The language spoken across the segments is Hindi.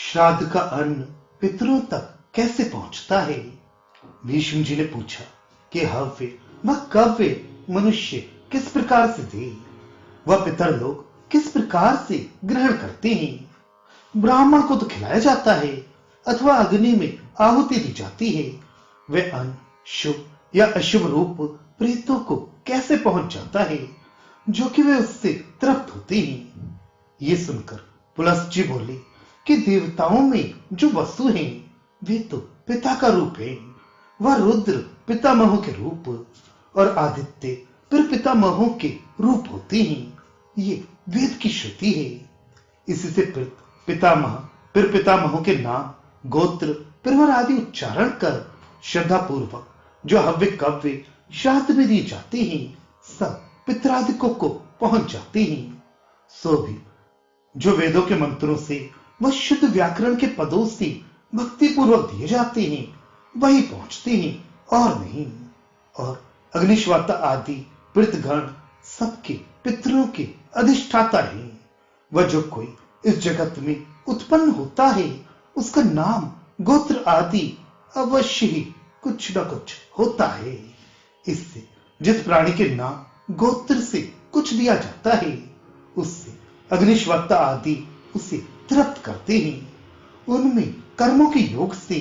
श्राद्ध का अन्न पितरों तक कैसे पहुंचता है? भीष्म जी ने पूछा कि हव्य व कव्य मनुष्य किस प्रकार से दे, वह पितर लोग किस प्रकार से ग्रहण करते हैं? ब्राह्मण को तो खिलाया जाता है अथवा अग्नि में आहुति दी जाती है। वह अन्न शुभ या अशुभ रूप प्रेतों को कैसे पहुंच जाता है, जो कि वे उससे तृप्त होते हैं? ये सुनकर पुलस्त जी बोले कि देवताओं में जो वसु हैं वे तो पिता का रूप है। वह रुद्र पितामहों के रूप और आदित्य फिर पितामहों के रूप होते हैं। ये वेद की श्रुति है। इसी से पितामह फिर पितामहों के नाम, गोत्र, परिवार आदि उच्चारण कर श्रद्धा पूर्वक जो हव्य कव्य श्राद्ध में दिए जाते हैं सब पितरादिकों को पहुंच जाते हैं। सो भी जो वेदों के मंत्रों से व शुद्ध व्याकरण के पदों से भक्ति पूर्वक दिए जाते हैं वही पहुंचते हैं और नहीं। और अग्निश्वाता आदि पितृगण सबके पितरों के अधिष्ठाता है। वह जो कोई इस जगत में उत्पन्न होता है उसका नाम, गोत्र आदि अवश्य ही कुछ न कुछ होता है। इससे जिस प्राणी के नाम, गोत्र से कुछ दिया जाता है उससे अग्निश्वाता आदि उसे तृप्त करते हैं। उनमें कर्मों के योग से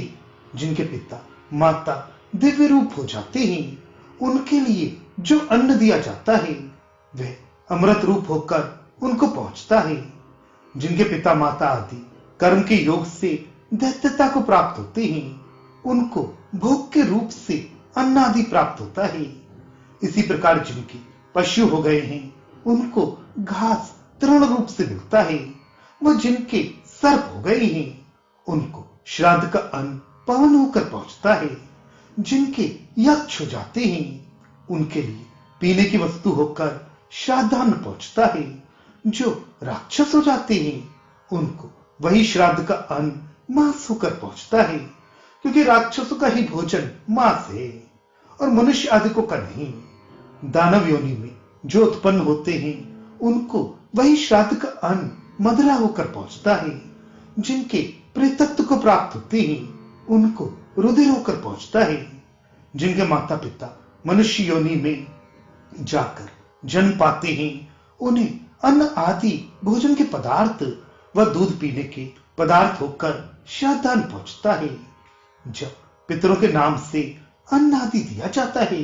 जिनके पिता माता दिव्य रूप हो जाते हैं उनके लिए जो अन्न दिया जाता है वह अमृत रूप होकर उनको पहुंचता है। जिनके पिता माता आदि कर्म के योग से दैत्यता को प्राप्त होते हैं उनको भोग के रूप से अन्न आदि प्राप्त होता है। इसी प्रकार जिनके पशु हो गए हैं उनको घास तृण रूप से मिलता है। वह जिनके सर्प हो गए हैं उनको श्राद्ध का अन्न पवन होकर पहुंचता है। जिनके यक्ष हो जाते हैं उनके लिए पीने की वस्तु होकर श्राद्धान्न पहुंचता है। जो राक्षस हो जाते हैं उनको वही श्राद्ध का अन्न मांस होकर पहुंचता है, क्योंकि राक्षसों का ही भोजन मांस है और मनुष्य आदिकों का नहीं। दानव योनि में जो उत्पन्न होते हैं उनको वही श्राद्ध का अन्न मदरा होकर पहुंचता है। जिनके प्रेतत्व को प्राप्त होते हैं उनको रुधिर होकर पहुंचता है। जिनके माता पिता मनुष्य योनि में जाकर जन्म पाते हैं उन्हें अन्न आदि भोजन के पदार्थ व दूध पीने के पदार्थ होकर श्राद्धान्न पहुंचता है। जब पितरों के नाम से अन्न आदि दिया जाता है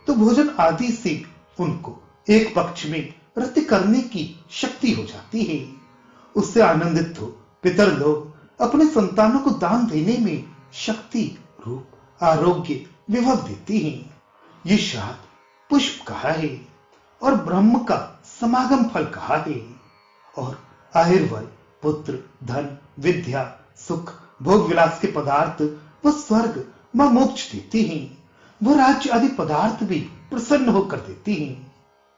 तो भोजन आदि से उनको एक पक्ष में रति करने की शक्ति हो जाती है। उससे आनंदित हो पितर लोग अपने संतानों को दान देने में शक्ति, रूप, आरोग्य, विभव देते हैं। ये श्राद्ध पुष्प कहा है और ब्रह्म का समागम फल कहा है। और आयुर्बल, पुत्र, धन, विद्या, सुख, भोग विलास के पदार्थ व स्वर्ग व मोक्ष देते हैं। वह राज्य आदि पदार्थ भी प्रसन्न होकर देते हैं।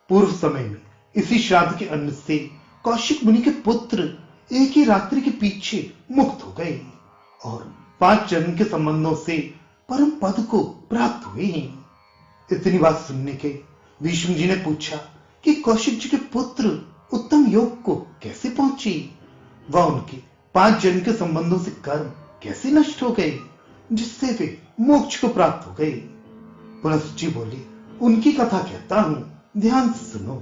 पूर्व समय में इसी श्राद्ध के अन्न से कौशिक मुनि के पुत्र एक ही रात्रि के पीछे मुक्त हो गए और 5 जन्म के संबंधों से परम पद को प्राप्त हुए हैं। इतनी बात सुनने के भीष्म जी ने पूछा कि कौशिक जी के पुत्र उत्तम योग को कैसे पहुंचे? वह उनके 5 जन्म के संबंधों से कर्म कैसे नष्ट हो गए जिससे वे मोक्ष को प्राप्त हो गए? पुलस्त जी बोले, उनकी कथा कहता हूं, ध्यान से सुनो।